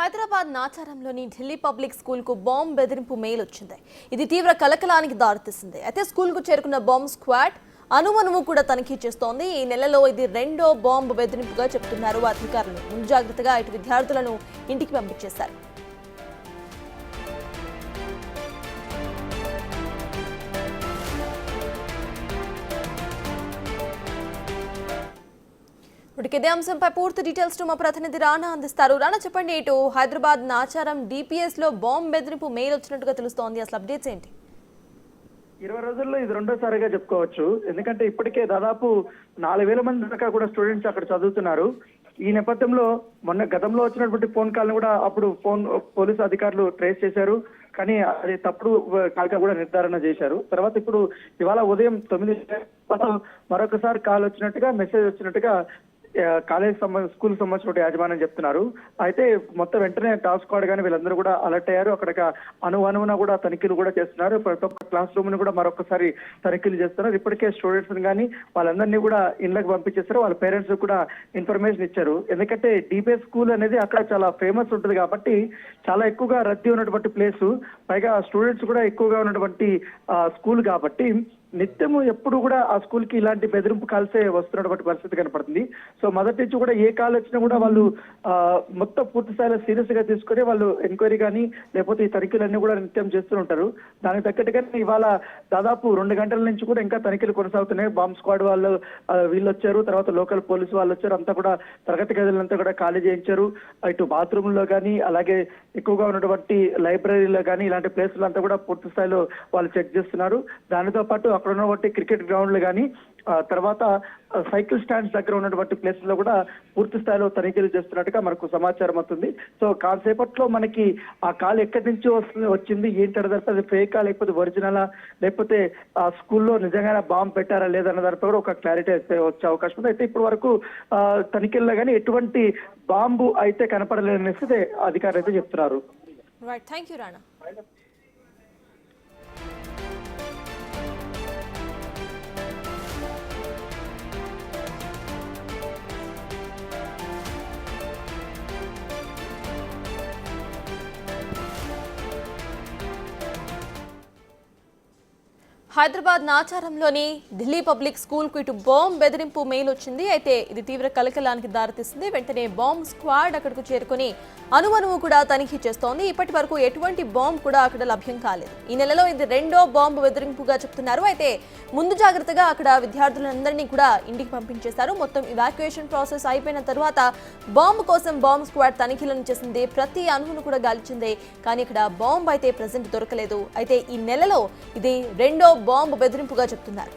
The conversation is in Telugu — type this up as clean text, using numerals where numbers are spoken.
హైదరాబాద్ నాచారంలోని ఢిల్లీ పబ్లిక్ స్కూల్ కు బాంబ్ బెదిరింపు మెయిల్ వచ్చింది. ఇది తీవ్ర కలకలానికి దారితీసింది. అయితే స్కూల్ కు చేరుకున్న బాంబ్ స్క్వాడ్ అనుమనువు కూడా తనిఖీ చేస్తోంది. ఈ నెలలో ఇది రెండో బాంబ్ బెదిరింపుగా చెబుతున్నారు అధికారులు. ముందు జాగ్రత్తగా ఇటు విద్యార్థులను ఇంటికి పంపించేశారు. ఇదే అంశంపై పూర్తి డీటెయిల్స్ మా ప్రతినిధి రాణా అందిస్తారు. రాణా, చెప్పండి, ఇటు హైదరాబాద్ నాచారం డిపిఎస్ లో బాంబ్ బెదిరింపు మెయిల్ వచ్చినట్టుగా తెలుస్తోంది. అసలు అప్డేట్స్ ఏంటి? 20 రోజుల్లో ఇది రెండోసారిగా చెప్పుకోవచ్చు. ఎందుకంటే ఇప్పటికే దాదాపు 4000 మంది దాకా కూడా స్టూడెంట్స్ అక్కడ చదువుతున్నారు. ఈ నేపథ్యంలో గతంలో వచ్చినటువంటి ఫోన్ కాల్ ని కూడా అప్పుడు పోలీసు అధికారులు ట్రేస్ చేశారు. కానీ అది తప్పుడు కాల్గా కూడా నిర్ధారణ చేశారు. తర్వాత ఇప్పుడు ఇవాళ ఉదయం 9 మరొకసారి కాల్ వచ్చినట్టుగా, మెసేజ్ వచ్చినట్టుగా స్కూల్ సంబంధించిన యాజమాన్యం చెప్తున్నారు. అయితే మొత్తం వెంటనే టాస్క్ స్క్వాడ్ కానీ వీళ్ళందరూ కూడా అలర్ట్ అయ్యారు. అక్కడ అనువున కూడా తనిఖీలు కూడా చేస్తున్నారు. ప్రతి ఒక్క క్లాస్ రూమ్ ని కూడా మరొకసారి తనిఖీలు చేస్తున్నారు. ఇప్పటికే స్టూడెంట్స్ కానీ వాళ్ళందరినీ కూడా ఇళ్లకు పంపించేస్తారు. వాళ్ళ పేరెంట్స్ కూడా ఇన్ఫర్మేషన్ ఇచ్చారు. ఎందుకంటే డిపిఎస్ స్కూల్ అనేది అక్కడ చాలా ఫేమస్ ఉంటుంది కాబట్టి చాలా ఎక్కువగా రద్దీ ఉన్నటువంటి ప్లేసు, పైగా స్టూడెంట్స్ కూడా ఎక్కువగా ఉన్నటువంటి స్కూల్ కాబట్టి నిత్యము ఎప్పుడు కూడా ఆ స్కూల్ కి ఇలాంటి బెదిరింపు కాల్సే వస్తున్నటువంటి పరిస్థితి కనపడుతుంది. సో మొదటి నుంచి కూడా ఏ కాల్ వచ్చినా కూడా వాళ్ళు మొత్తం పూర్తి స్థాయిలో సీరియస్ గా తీసుకుని వాళ్ళు ఎంక్వైరీ కానీ లేకపోతే ఈ తనిఖీలన్నీ కూడా నిత్యం చేస్తుంటారు. దానికి తగ్గట్టుగా ఇవాళ దాదాపు 2 గంటల నుంచి కూడా ఇంకా తనిఖీలు కొనసాగుతున్నాయి. బాంబ్ స్క్వాడ్ వాళ్ళు వీళ్ళు వచ్చారు, తర్వాత లోకల్ పోలీసు వాళ్ళు వచ్చారు. అంతా కూడా తరగతి గదులంతా కూడా ఖాళీ చేయించారు. ఇటు బాత్రూమ్ లో కానీ అలాగే ఎక్కువగా ఉన్నటువంటి లైబ్రరీలో కానీ ఇలాంటి ప్లేసులంతా కూడా పూర్తి స్థాయిలో వాళ్ళు చెక్ చేస్తున్నారు. దానితో పాటు అక్కడ ఉన్నటువంటి క్రికెట్ గ్రౌండ్లు కానీ తర్వాత సైకిల్ స్టాండ్స్ దగ్గర ఉన్నటువంటి ప్లేస్ లో కూడా పూర్తి స్థాయిలో తనిఖీలు చేస్తున్నట్టుగా మనకు సమాచారం అవుతుంది. సో కాసేపట్లో మనకి ఆ కాల్ ఎక్కడి నుంచి వచ్చింది ఏంటి అనే అది ఫేకా లేకపోతే ఒరిజినలా లేకపోతే ఆ స్కూల్లో నిజంగానే బాంబు పెట్టారా లేదన్న దానిపై కూడా ఒక క్లారిటీ అయితే వచ్చే అవకాశం ఉంది. అయితే ఇప్పటి వరకు తనిఖీల్లో కానీ ఎటువంటి బాంబు అయితే కనపడలేదనేసి అధికారులు అయితే చెప్తున్నారు. హైదరాబాద్ నాచారంలోని ఢిల్లీ పబ్లిక్ స్కూల్ కు ఇటు బాంబ్ బెదిరింపు మెయిల్ వచ్చింది. అయితే ఇది తీవ్ర కలకలానికి దారితీస్తుంది. వెంటనే బాంబ్ స్క్వాడ్ అక్కడకు చేరుకుని అనుమనువు కూడా తనిఖీ చేస్తోంది. ఇప్పటి వరకు ఎటువంటి బాంబ్ కూడా అక్కడ లభ్యం కాలేదు. ఈ నెలలో ఇది రెండో బాంబు బెదిరింపుగా చెప్తున్నారు. అయితే ముందు జాగ్రత్తగా అక్కడ విద్యార్థులందరినీ కూడా ఇంటికి పంపించేశారు. మొత్తం ఇవాక్యుయేషన్ ప్రాసెస్ అయిపోయిన తర్వాత బాంబు కోసం బాంబ్ స్క్వాడ్ తనిఖీలను చేసింది. ప్రతి అనువును కూడా గాల్చింది. కానీ ఇక్కడ బాంబు అయితే ప్రెజెంట్ దొరకలేదు. అయితే ఈ నెలలో ఇది రెండో బాంబు బెదిరింపుగా చెప్తున్నారు.